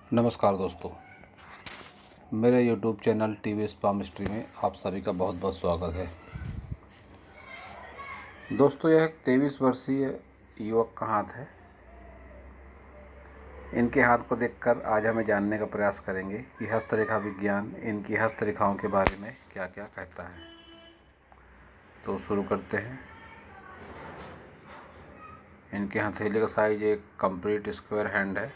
नमस्कार दोस्तों, मेरे YouTube चैनल टीवीएस पामिस्ट्री में आप सभी का बहुत बहुत स्वागत है। दोस्तों, यह एक 23 वर्षीय युवक का हाथ है। इनके हाथ को देखकर आज हमें जानने का प्रयास करेंगे कि हस्तरेखा विज्ञान इनकी हस्तरेखाओं के बारे में क्या क्या कहता है। तो शुरू करते हैं। इनके हथेली का साइज एक कंप्लीट स्क्वायर हैंड है।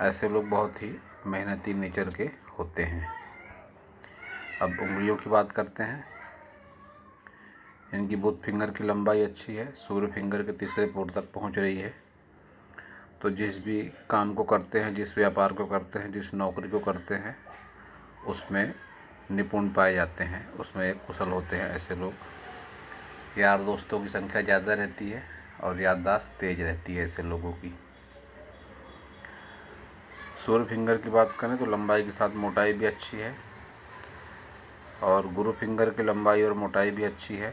ऐसे लोग बहुत ही मेहनती नेचर के होते हैं। अब उंगलियों की बात करते हैं। इनकी बुध फिंगर की लंबाई अच्छी है, सूर्य फिंगर के तीसरे पोर तक पहुंच रही है। तो जिस भी काम को करते हैं, जिस व्यापार को करते हैं, जिस नौकरी को करते हैं, उसमें निपुण पाए जाते हैं, उसमें कुशल होते हैं। ऐसे लोग यार दोस्तों की संख्या ज़्यादा रहती है और याददाश्त तेज रहती है ऐसे लोगों की। सूर्य फिंगर की बात करें तो लंबाई के साथ मोटाई भी अच्छी है और गुरु फिंगर की लंबाई और मोटाई भी अच्छी है।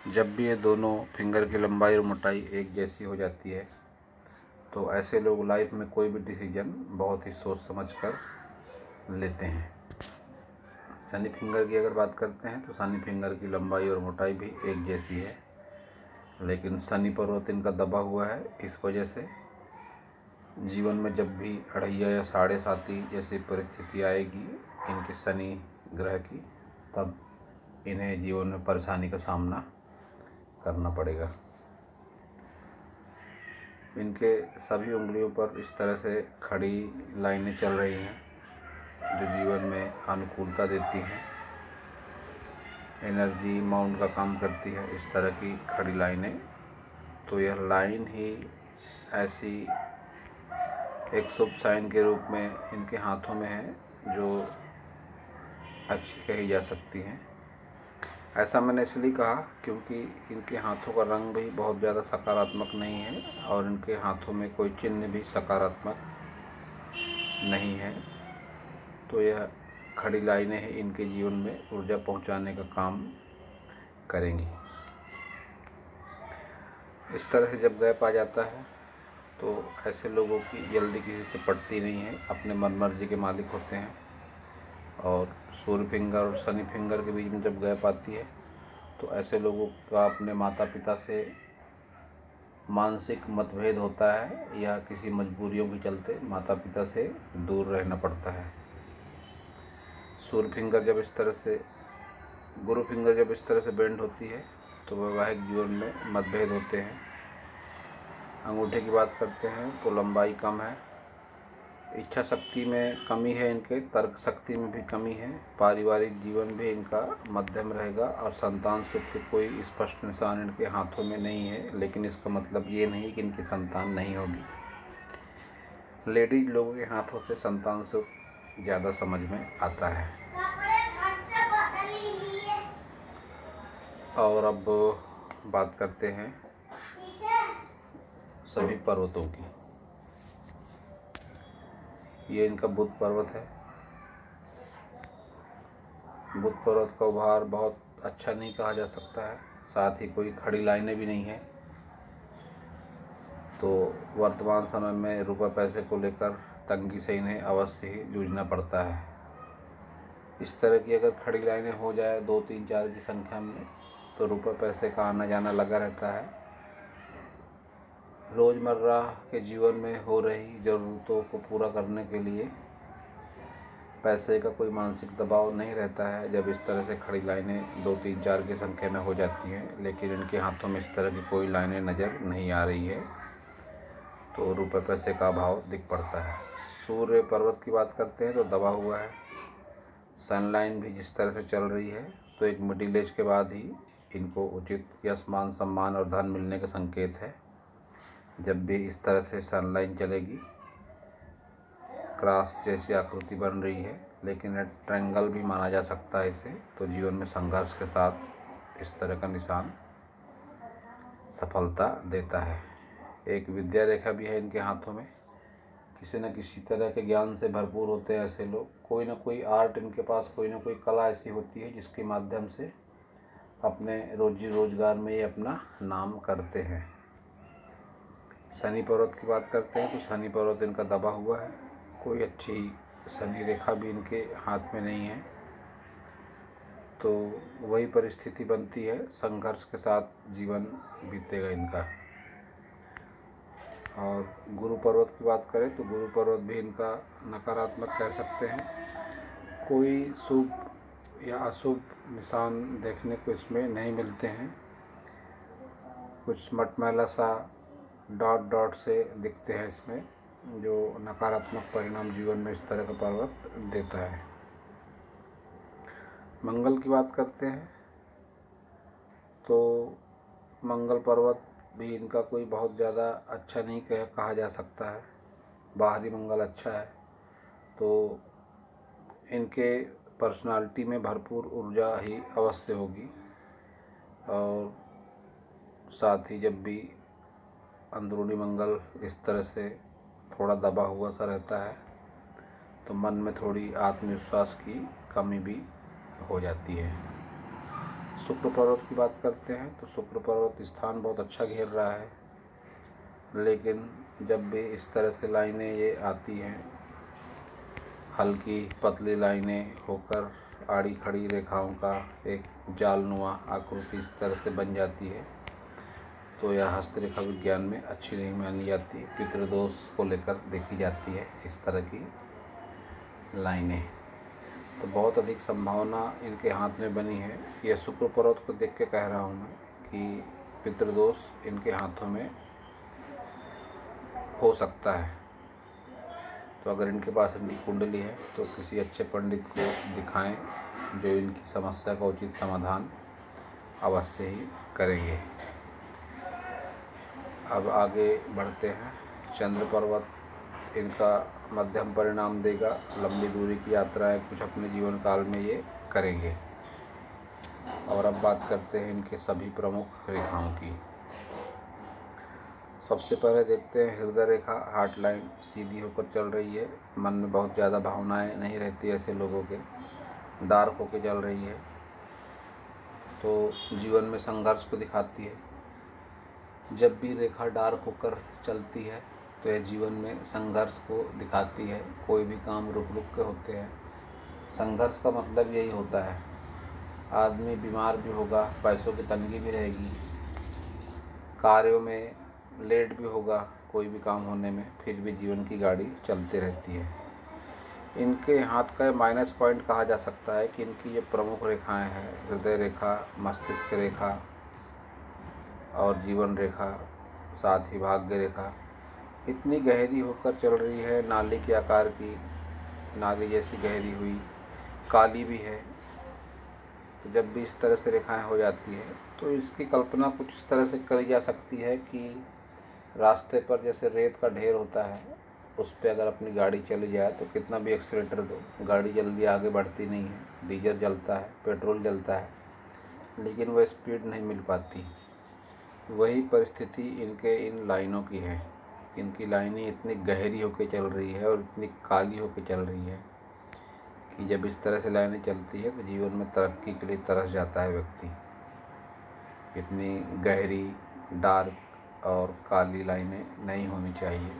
जब भी ये दोनों फिंगर की लंबाई और मोटाई एक जैसी हो जाती है तो ऐसे लोग लाइफ में कोई भी डिसीजन बहुत ही सोच समझ कर लेते हैं। शनि फिंगर की अगर बात करते हैं तो शनि फिंगर की लंबाई और मोटाई भी एक जैसी है, लेकिन शनि पर्वत इनका दबा हुआ है। इस वजह से जीवन में जब भी अड़ैया या साढ़े साती जैसी परिस्थिति आएगी इनके शनि ग्रह की, तब इन्हें जीवन में परेशानी का सामना करना पड़ेगा। इनके सभी उंगलियों पर इस तरह से खड़ी लाइनें चल रही हैं जो जीवन में अनुकूलता देती हैं, एनर्जी माउंट का काम करती है। इस तरह की खड़ी लाइनें, तो यह लाइन ही ऐसी एक शुभ साइन के रूप में इनके हाथों में है जो अच्छी कही जा सकती हैं। ऐसा मैंने इसलिए कहा क्योंकि इनके हाथों का रंग भी बहुत ज़्यादा सकारात्मक नहीं है और इनके हाथों में कोई चिन्ह भी सकारात्मक नहीं है। तो यह खड़ी लाइनें हैं इनके जीवन में ऊर्जा पहुंचाने का काम करेंगी। इस तरह से जब गैप आ जाता है तो ऐसे लोगों की जल्दी किसी से पटती नहीं है, अपने मन मर्जी के मालिक होते हैं। और सूर्य फिंगर और शनि फिंगर के बीच में जब गैप आती है तो ऐसे लोगों का अपने माता पिता से मानसिक मतभेद होता है या किसी मजबूरियों के चलते माता पिता से दूर रहना पड़ता है। सूर्य फिंगर जब इस तरह से, गुरु फिंगर जब इस तरह से बेंड होती है तो वैवाहिक जीवन में मतभेद होते हैं। अंगूठे की बात करते हैं तो लंबाई कम है, इच्छा शक्ति में कमी है, इनके तर्क शक्ति में भी कमी है, पारिवारिक जीवन भी इनका मध्यम रहेगा और संतान सुख के कोई स्पष्ट निशान इनके हाथों में नहीं है। लेकिन इसका मतलब ये नहीं कि इनकी संतान नहीं होगी। लेडीज लोगों के हाथों से संतान सुख ज़्यादा समझ में आता है। और अब बात करते हैं सभी पर्वतों की। ये इनका बुध पर्वत है। बुध पर्वत का उभार बहुत अच्छा नहीं कहा जा सकता है, साथ ही कोई खड़ी लाइनें भी नहीं है। तो वर्तमान समय में रुपये पैसे को लेकर तंगी से इन्हें अवश्य ही जूझना पड़ता है। इस तरह की अगर खड़ी लाइनें हो जाए 2, 3, 4 की संख्या में तो रुपये पैसे का आना जाना लगा रहता है। रोज़मर्रा के जीवन में हो रही ज़रूरतों को पूरा करने के लिए पैसे का कोई मानसिक दबाव नहीं रहता है जब इस तरह से खड़ी लाइनें 2, 3, 4 की संख्या में हो जाती हैं। लेकिन इनके हाथों में इस तरह की कोई लाइनें नज़र नहीं आ रही है तो रुपये पैसे का अभाव दिख पड़ता है। सूर्य पर्वत की बात करते हैं तो दबा हुआ है। सनलाइन भी जिस तरह से चल रही है तो एक मिडिल एज के बाद ही इनको उचित यश मान सम्मान और धन मिलने का संकेत है। जब भी इस तरह से सनलाइन चलेगी, क्रॉस जैसी आकृति बन रही है, लेकिन ट्रायंगल भी माना जा सकता है इसे, तो जीवन में संघर्ष के साथ इस तरह का निशान सफलता देता है। एक विद्या रेखा भी है इनके हाथों में। किसी न किसी तरह के ज्ञान से भरपूर होते हैं ऐसे लोग। कोई ना कोई आर्ट इनके पास, कोई ना कोई कला ऐसी होती है जिसके माध्यम से अपने रोजी रोजगार में ये अपना नाम करते हैं। शनि पर्वत की बात करते हैं तो शनि पर्वत इनका दबा हुआ है। कोई अच्छी शनि रेखा भी इनके हाथ में नहीं है। तो वही परिस्थिति बनती है, संघर्ष के साथ जीवन बीतेगा इनका। और गुरु पर्वत की बात करें तो गुरु पर्वत भी इनका नकारात्मक कह सकते हैं। कोई शुभ या अशुभ निशान देखने को इसमें नहीं मिलते हैं। कुछ मटमैला सा डॉट डॉट से दिखते हैं इसमें, जो नकारात्मक परिणाम जीवन में इस तरह का पर्वत देता है। मंगल की बात करते हैं तो मंगल पर्वत भी इनका कोई बहुत ज़्यादा अच्छा नहीं कहा जा सकता है। बाहरी मंगल अच्छा है, तो इनके पर्सनालिटी में भरपूर ऊर्जा ही अवश्य होगी। और साथ ही जब भी अंदरूनी मंगल इस तरह से थोड़ा दबा हुआ सा रहता है तो मन में थोड़ी आत्मविश्वास की कमी भी हो जाती है। शुक्र पर्वत की बात करते हैं तो शुक्र पर्वत स्थान बहुत अच्छा घेर रहा है, लेकिन जब भी इस तरह से लाइनें ये आती हैं, हल्की पतली लाइनें होकर आड़ी खड़ी रेखाओं का एक जालनुमा आकृति इस तरह से बन जाती है, तो यह हस्तरेखा विज्ञान में अच्छी नहीं मानी जाती। पितृदोष को लेकर देखी जाती है इस तरह की लाइनें। तो बहुत अधिक संभावना इनके हाथ में बनी है। यह शुक्र पर्वत को देख के कह रहा हूँ मैं कि पितृदोष इनके हाथों में हो सकता है। तो अगर इनके पास इनकी कुंडली है तो किसी अच्छे पंडित को दिखाएं, जो इनकी समस्या का उचित समाधान अवश्य ही करेंगे। अब आगे बढ़ते हैं। चंद्र पर्वत इनका मध्यम परिणाम देगा। लंबी दूरी की यात्राएं कुछ अपने जीवन काल में ये करेंगे। और अब बात करते हैं इनके सभी प्रमुख रेखाओं की। सबसे पहले देखते हैं हृदय रेखा। हार्ट लाइन सीधी होकर चल रही है। मन में बहुत ज़्यादा भावनाएं नहीं रहती ऐसे लोगों के, डार्क होकर चल रही है, तो जीवन में संघर्ष को दिखाती है। जब भी रेखा डार्क होकर चलती है तो यह जीवन में संघर्ष को दिखाती है। कोई भी काम रुक रुक के होते हैं। संघर्ष का मतलब यही होता है, आदमी बीमार भी होगा, पैसों की तंगी भी रहेगी, कार्यों में लेट भी होगा, कोई भी काम होने में, फिर भी जीवन की गाड़ी चलती रहती है। इनके हाथ का माइनस पॉइंट कहा जा सकता है कि इनकी ये प्रमुख रेखाएं हैं, हृदय रेखा, मस्तिष्क रेखा और जीवन रेखा, साथ ही भाग्य रेखा, इतनी गहरी होकर चल रही है, नाली के आकार की, नाली जैसी गहरी हुई, काली भी है। तो जब भी इस तरह से रेखाएं हो जाती है तो इसकी कल्पना कुछ इस तरह से करी जा सकती है कि रास्ते पर जैसे रेत का ढेर होता है, उस पर अगर अपनी गाड़ी चली जाए तो कितना भी एक्सीलेटर दो, गाड़ी जल्दी आगे बढ़ती नहीं है। डीजल जलता है, पेट्रोल जलता है, लेकिन वह स्पीड नहीं मिल पाती। वही परिस्थिति इनके इन लाइनों की है। इनकी लाइनें इतनी गहरी होकर चल रही है और इतनी काली होकर चल रही है कि जब इस तरह से लाइनें चलती है तो जीवन में तरक्की के लिए तरस जाता है व्यक्ति। इतनी गहरी, डार्क और काली लाइनें नहीं होनी चाहिए।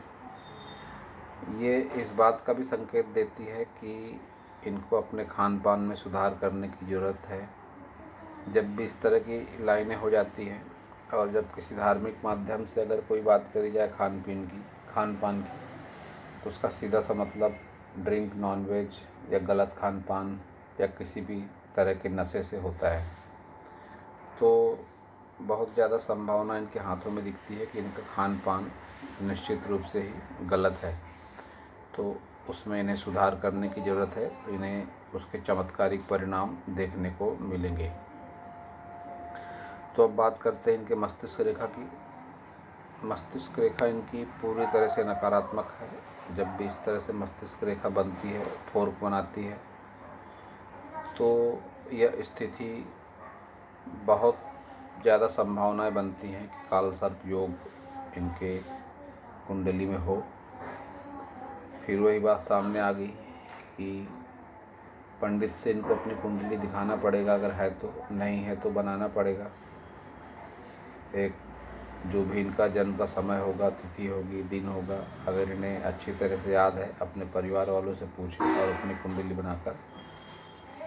ये इस बात का भी संकेत देती है कि इनको अपने खान पान में सुधार करने की ज़रूरत है। जब भी इस तरह की लाइनें हो जाती हैं और जब किसी धार्मिक माध्यम से अगर कोई बात करी जाए खान पान की, तो उसका सीधा सा मतलब ड्रिंक, नॉनवेज या गलत खान पान या किसी भी तरह के नशे से होता है। तो बहुत ज़्यादा संभावना इनके हाथों में दिखती है कि इनका खान पान निश्चित रूप से ही गलत है, तो उसमें इन्हें सुधार करने की ज़रूरत है। तो इन्हें उसके चमत्कारिक परिणाम देखने को मिलेंगे। तो अब बात करते हैं इनके मस्तिष्क रेखा की। मस्तिष्क रेखा इनकी पूरी तरह से नकारात्मक है। जब भी इस तरह से मस्तिष्क रेखा बनती है, फोर्क बनाती है, तो यह स्थिति बहुत ज़्यादा संभावनाएं बनती हैं कि कालसर्प योग इनके कुंडली में हो। फिर वही बात सामने आ गई कि पंडित से इनको अपनी कुंडली दिखाना पड़ेगा, अगर है तो, नहीं है तो बनाना पड़ेगा। एक जो भी इनका जन्म का समय होगा, तिथि होगी, दिन होगा, अगर इन्हें अच्छी तरह से याद है, अपने परिवार वालों से पूछें और अपनी कुंडली बनाकर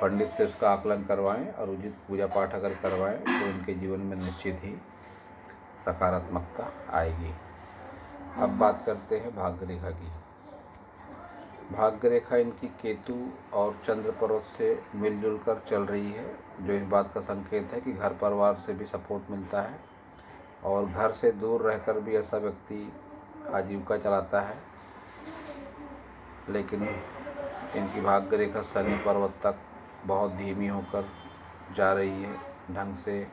पंडित से उसका आकलन करवाएं और उचित पूजा पाठ अगर करवाएं तो इनके जीवन में निश्चित ही सकारात्मकता आएगी। अब बात करते हैं भाग्य रेखा की। भाग्य रेखा इनकी केतु और चंद्र पर्वत से मिलजुल कर चल रही है, जो इस बात का संकेत है कि घर परिवार से भी सपोर्ट मिलता है और घर से दूर रहकर भी ऐसा व्यक्ति आजीविका चलाता है। लेकिन इनकी भाग्य रेखा शनि पर्वत तक बहुत धीमी होकर जा रही है, ढंग से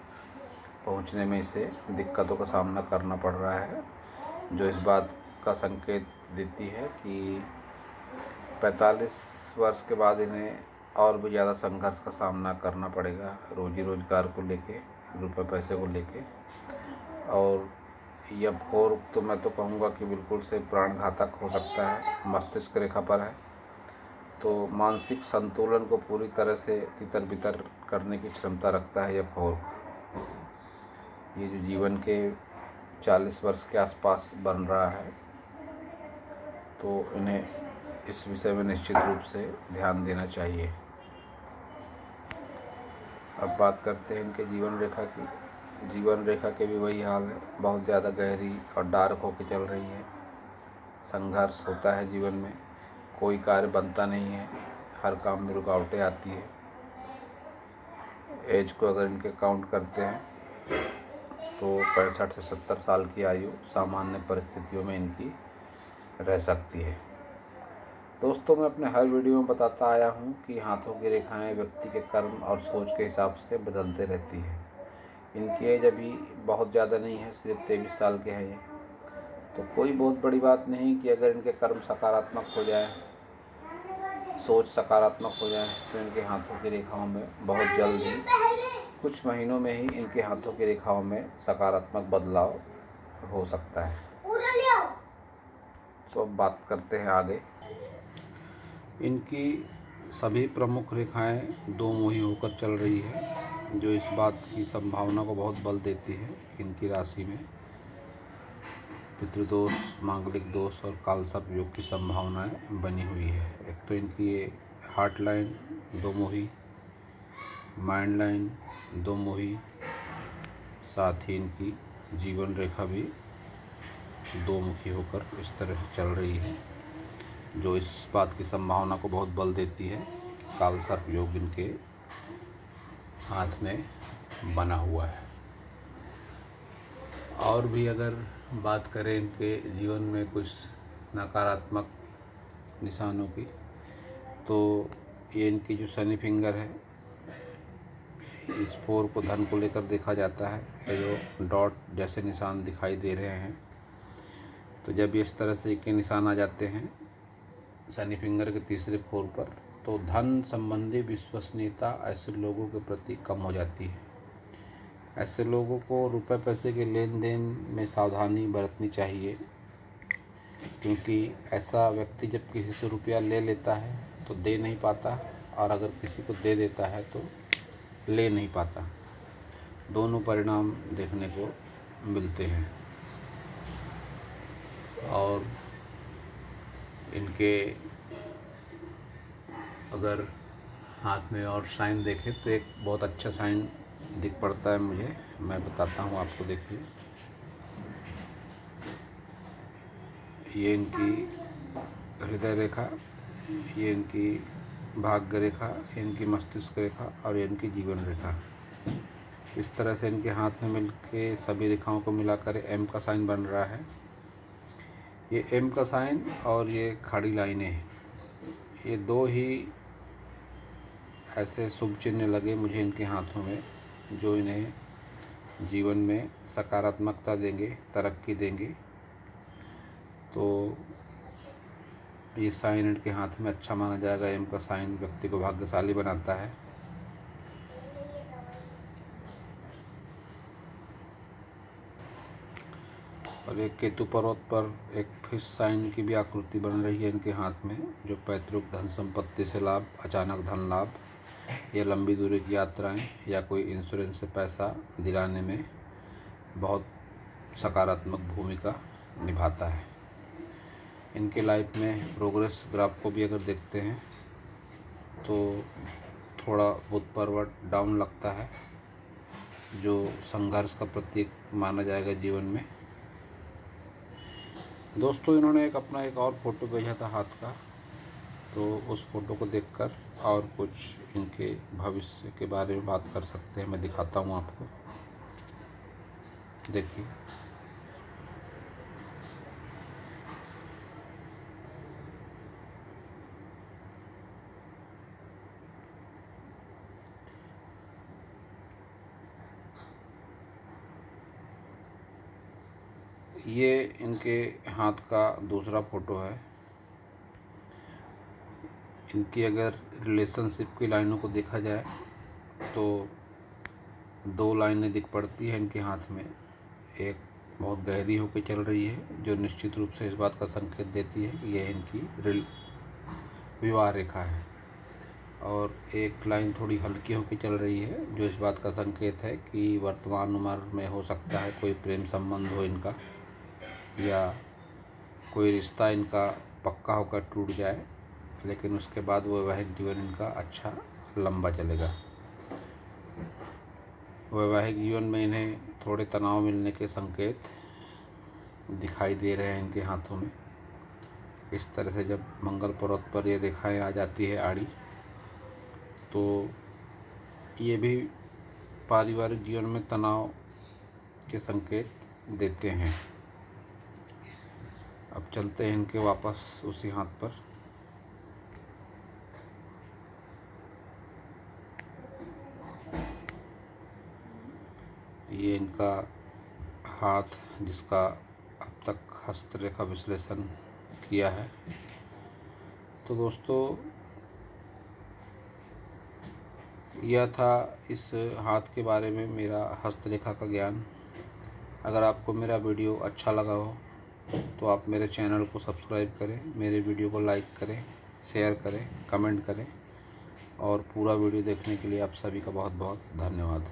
पहुंचने में इसे दिक्कतों का सामना करना पड़ रहा है, जो इस बात का संकेत देती है कि 45 वर्ष के बाद इन्हें और भी ज़्यादा संघर्ष का सामना करना पड़ेगा, रोजी रोजगार को लेके, रुपए पैसे को लेके। और यह भोर तो मैं तो कहूँगा कि बिल्कुल से प्राणघातक हो सकता है, मस्तिष्क रेखा पर है, तो मानसिक संतुलन को पूरी तरह से तितर बितर करने की क्षमता रखता है यह भोर। ये जो जीवन के 40 वर्ष के आसपास बन रहा है, तो इन्हें इस विषय में निश्चित रूप से ध्यान देना चाहिए। अब बात करते हैं इनके जीवन रेखा की। जीवन रेखा के भी वही हाल है, बहुत ज़्यादा गहरी और डार्क होकर चल रही है। संघर्ष होता है जीवन में, कोई कार्य बनता नहीं है, हर काम में रुकावटें आती है। एज को अगर इनके काउंट करते हैं तो 65 से 70 साल की आयु सामान्य परिस्थितियों में इनकी रह सकती है। दोस्तों, मैं अपने हर वीडियो में बताता आया हूँ कि हाथों की रेखाएं व्यक्ति के कर्म और सोच के हिसाब से बदलते रहती हैं। इनकी एज अभी बहुत ज़्यादा नहीं है, सिर्फ 23 साल के हैं ये, तो कोई बहुत बड़ी बात नहीं कि अगर इनके कर्म सकारात्मक हो जाए, सोच सकारात्मक हो जाए, तो इनके हाथों की रेखाओं में बहुत जल्द ही, कुछ महीनों में ही इनके हाथों की रेखाओं में सकारात्मक बदलाव हो सकता है। तो अब बात करते हैं आगे। इनकी सभी प्रमुख रेखाएं दो मुही होकर चल रही है, जो इस बात की संभावना को बहुत बल देती है कि इनकी राशि में पितृदोष, मांगलिक दोष और कालसर्प योग की संभावनाएं बनी हुई है। एक तो इनकी ये हार्ट लाइन दो मुही, माइंड लाइन दो मुही, साथ ही इनकी जीवन रेखा भी दो मुखी होकर इस तरह से चल रही है, जो इस बात की संभावना को बहुत बल देती है। कालसर्प योग इनके हाथ में बना हुआ है। और भी अगर बात करें इनके जीवन में कुछ नकारात्मक निशानों की, तो ये इनकी जो शनि फिंगर है, इस 4 को धन को लेकर देखा जाता है। ये जो डॉट जैसे निशान दिखाई दे रहे हैं, तो जब इस तरह से के निशान आ जाते हैं शनि फिंगर के तीसरे 4 पर, तो धन संबंधी विश्वसनीयता ऐसे लोगों के प्रति कम हो जाती है। ऐसे लोगों को रुपए पैसे के लेन देन में सावधानी बरतनी चाहिए, क्योंकि ऐसा व्यक्ति जब किसी से रुपया ले लेता है तो दे नहीं पाता, और अगर किसी को दे देता है तो ले नहीं पाता। दोनों परिणाम देखने को मिलते हैं। और इनके अगर हाथ में और साइन देखें तो एक बहुत अच्छा साइन दिख पड़ता है मुझे, मैं बताता हूँ आपको। देखिए, ये इनकी हृदय रेखा, ये इनकी भाग्य रेखा, इनकी मस्तिष्क रेखा और ये इनकी जीवन रेखा। इस तरह से इनके हाथ में मिलके सभी रेखाओं को मिलाकर एम का साइन बन रहा है। ये एम का साइन और ये खड़ी लाइनें, ये दो ही ऐसे शुभ चिन्ह लगे मुझे इनके हाथों में, जो इन्हें जीवन में सकारात्मकता देंगे, तरक्की देंगे। तो ये साइन इनके हाथ में अच्छा माना जाएगा। एम का साइन व्यक्ति को भाग्यशाली बनाता है। और एक केतु पर्वत पर एक फिश साइन की भी आकृति बन रही है इनके हाथ में, जो पैतृक धन संपत्ति से लाभ, अचानक धन लाभ, या लंबी दूरी की यात्राएं, या कोई इंश्योरेंस से पैसा दिलाने में बहुत सकारात्मक भूमिका निभाता है। इनके लाइफ में प्रोग्रेस ग्राफ को भी अगर देखते हैं तो थोड़ा बुध डाउन लगता है, जो संघर्ष का प्रतीक माना जाएगा जीवन में। दोस्तों, इन्होंने अपना एक और फ़ोटो भेजा था हाथ का, तो उस फ़ोटो को देखकर और कुछ इनके भविष्य के बारे में बात कर सकते हैं। मैं दिखाता हूँ आपको, देखिए। ये इनके हाथ का दूसरा फ़ोटो है। इनकी अगर रिलेशनशिप की लाइनों को देखा जाए तो 2 लाइनें दिख पड़ती हैं इनके हाथ में। एक बहुत गहरी होकर चल रही है, जो निश्चित रूप से इस बात का संकेत देती है कि यह इनकी विवाह रेखा है, और एक लाइन थोड़ी हल्की होकर चल रही है, जो इस बात का संकेत है कि वर्तमान उम्र में हो सकता है कोई प्रेम संबंध हो इनका, या कोई रिश्ता इनका पक्का होकर टूट जाए, लेकिन उसके बाद वैवाहिक जीवन इनका अच्छा लंबा चलेगा। वैवाहिक जीवन में इन्हें थोड़े तनाव मिलने के संकेत दिखाई दे रहे हैं इनके हाथों में। इस तरह से जब मंगल पर्वत पर ये रेखाएं आ जाती है आड़ी, तो ये भी पारिवारिक जीवन में तनाव के संकेत देते हैं। अब चलते हैं इनके वापस उसी हाथ पर। ये इनका हाथ जिसका अब तक हस्तरेखा विश्लेषण किया है। तो दोस्तों, यह था इस हाथ के बारे में मेरा हस्तरेखा का ज्ञान। अगर आपको मेरा वीडियो अच्छा लगा हो तो आप मेरे चैनल को सब्सक्राइब करें, मेरे वीडियो को लाइक करें, शेयर करें, कमेंट करें, और पूरा वीडियो देखने के लिए आप सभी का बहुत बहुत धन्यवाद।